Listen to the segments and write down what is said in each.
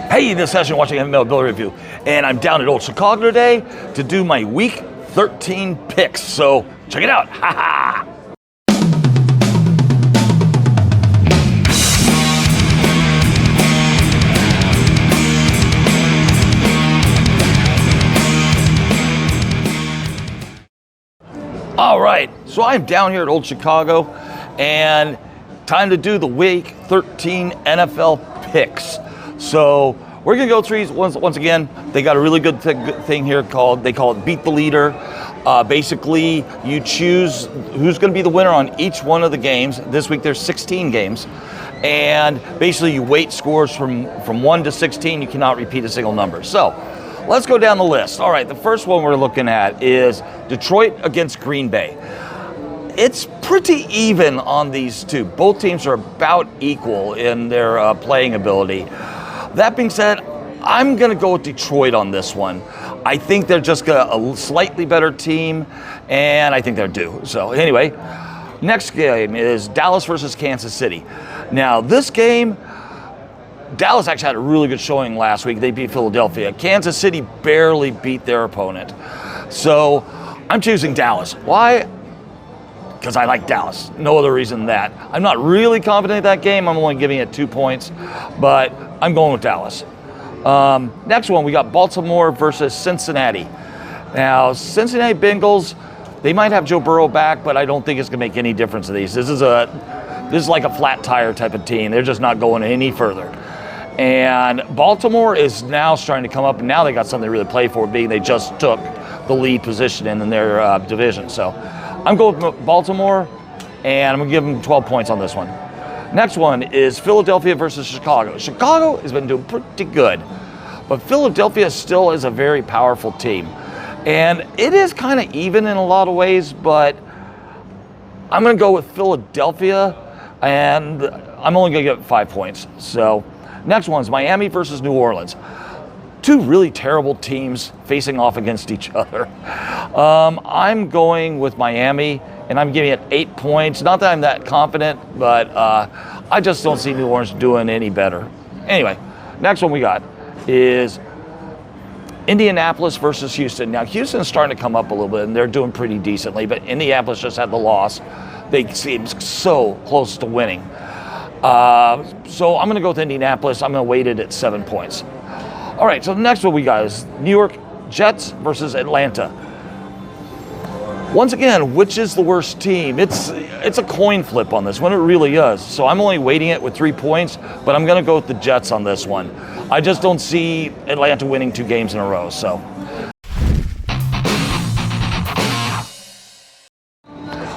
Hey, this session watching ML Bill Review, and I'm down at Old Chicago today to do my Week 13 picks. So check it out. Ha ha! All right, so I'm down here at Old Chicago, and time to do the Week 13 NFL picks. So we're gonna go through these once again. They got a really good thing here they call it Beat the Leader. Basically, you choose who's gonna be the winner on each one of the games. This week there's 16 games, and basically you weight scores from 1 to 16. You cannot repeat a single number. So let's go down the list. All right, the first one we're looking at is Detroit against Green Bay. It's pretty even on these two. Both teams are about equal in their playing ability. That being said, I'm going to go with Detroit on this one. I think they're just a slightly better team, and I think they're due. So anyway, next game is Dallas versus Kansas City. Now, this game, Dallas actually had a really good showing last week. They beat Philadelphia. Kansas City barely beat their opponent. So I'm choosing Dallas. Why? Because I like Dallas. No other reason than that. I'm not really confident in that game. I'm only giving it 2 points, but I'm going with Dallas. Next one, we got Baltimore versus Cincinnati. Now, Cincinnati Bengals, they might have Joe Burrow back, but I don't think it's going to make any difference to these. This is like a flat tire type of team. They're just not going any further. And Baltimore is now starting to come up, and now they got something to really play for, being they just took the lead position in their division. So I'm going with Baltimore, and I'm going to give them 12 points on this one. Next one is Philadelphia versus Chicago. Chicago has been doing pretty good, but Philadelphia still is a very powerful team. And it is kind of even in a lot of ways, but I'm going to go with Philadelphia, and I'm only going to give it 5 points. So next one is Miami versus New Orleans. Two really terrible teams facing off against each other. I'm going with Miami, and I'm giving it 8 points. Not that I'm that confident, but I just don't see New Orleans doing any better. Anyway, next one we got is Indianapolis versus Houston. Now, Houston's starting to come up a little bit, and they're doing pretty decently, but Indianapolis just had the loss. They seem so close to winning. So I'm going to go with Indianapolis. I'm going to weight it at 7 points. All right, so the next one we got is New York Jets versus Atlanta. Once again, which is the worst team? It's a coin flip on this one. It really is. So I'm only weighting it with 3 points, but I'm going to go with the Jets on this one. I just don't see Atlanta winning 2 games in a row. So,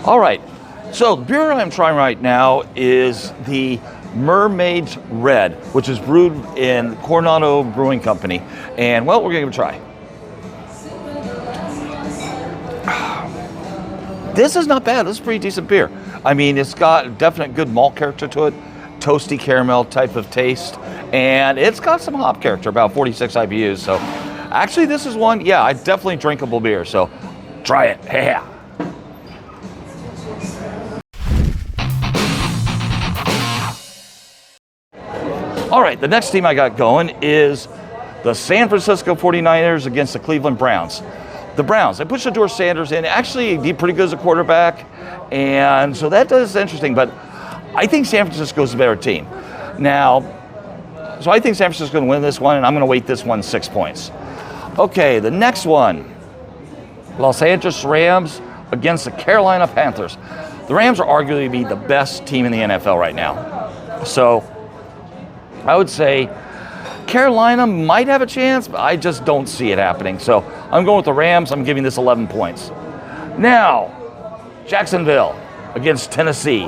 all right. So the beer I'm trying right now is the Mermaids Red, which is brewed in Coronado Brewing Company. And, well, we're going to give it a try. This is not bad. This is a pretty decent beer. I mean, it's got a definite good malt character to it, toasty caramel type of taste, and it's got some hop character, about 46 IBUs. So, actually, this is one, yeah, definitely drinkable beer. So, try it. Yeah. All right, the next team I got going is the San Francisco 49ers against the Cleveland Browns. The Browns, they pushed Shedeur Sanders in. Actually, he did pretty good as a quarterback, and so that is interesting, but I think San Francisco is a better team. Now, so I think San Francisco is going to win this one, and I'm going to weight this one 6 points. Okay, the next one, Los Angeles Rams against the Carolina Panthers. The Rams are arguably the best team in the NFL right now. So I would say Carolina might have a chance, but I just don't see it happening. So I'm going with the Rams. I'm giving this 11 points. Now, Jacksonville against Tennessee.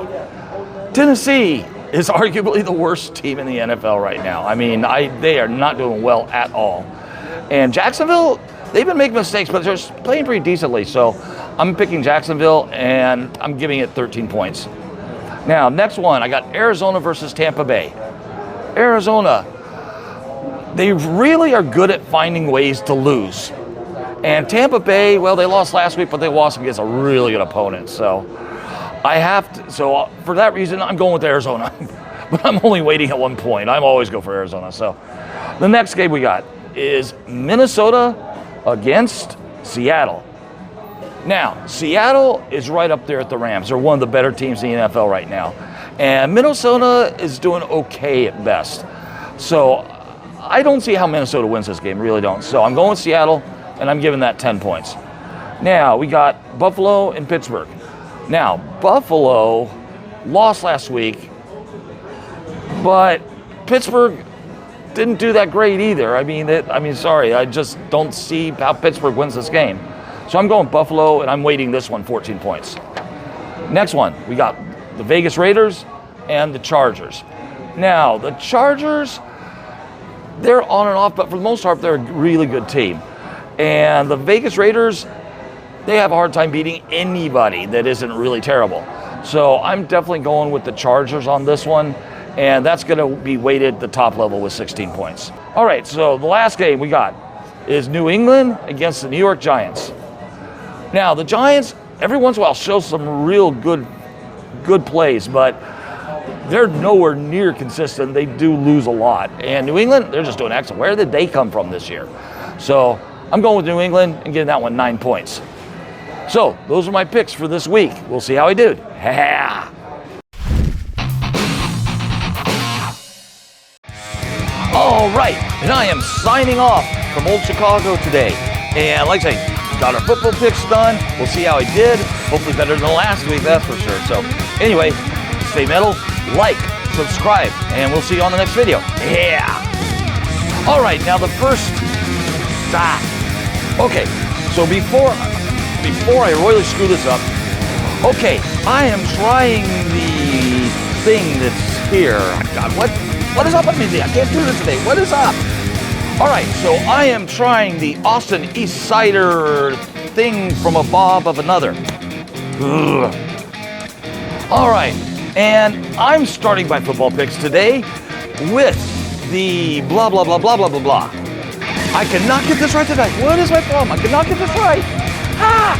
Tennessee is arguably the worst team in the NFL right now. I mean, they are not doing well at all. And Jacksonville, they've been making mistakes, but they're playing pretty decently. So I'm picking Jacksonville, and I'm giving it 13 points. Now, next one, I got Arizona versus Tampa Bay. Arizona, they really are good at finding ways to lose. And Tampa Bay, well, they lost last week, but they lost against a really good opponent. So for that reason, I'm going with Arizona. but I'm only waiting at 1 point. I'm always go for Arizona. So the next game we got is Minnesota against Seattle. Now, Seattle is right up there at the Rams. They're one of the better teams in the NFL right now. And Minnesota is doing okay at best. So I don't see how Minnesota wins this game, really don't. So I'm going with Seattle, and I'm giving that 10 points. Now, we got Buffalo and Pittsburgh. Now, Buffalo lost last week, but Pittsburgh didn't do that great either. I mean, sorry, I just don't see how Pittsburgh wins this game. So I'm going Buffalo, and I'm weighting this one 14 points. Next one, we got the Vegas Raiders and the Chargers. Now, the Chargers, they're on and off, but for the most part, they're a really good team. And the Vegas Raiders, they have a hard time beating anybody that isn't really terrible. So I'm definitely going with the Chargers on this one, and that's going to be weighted the top level with 16 points. All right, so the last game we got is New England against the New York Giants. Now, the Giants, every once in a while, show some real good plays, but they're nowhere near consistent. They do lose a lot. And New England, they're just doing excellent. Where did they come from this year? So I'm going with New England and giving that one 9 points. So those are my picks for this week. We'll see how I did. All right, and I am signing off from Old Chicago today. And like I say, got our football picks done. We'll see how I did. Hopefully better than last week, that's for sure. So anyway, stay metal, like, subscribe, and we'll see you on the next video. Yeah. All right, now the first. Okay, so before I royally screw this up, okay, I am trying the thing that's here. God, what is up with me? I can't do this today. What is up? All right, so I am trying the Austin East Cider thing from a bob of another. Ugh. All right, and I'm starting my football picks today with the blah, blah, blah, blah, blah, blah, blah. I cannot get this right today. What is my problem? I cannot get this right. Ah!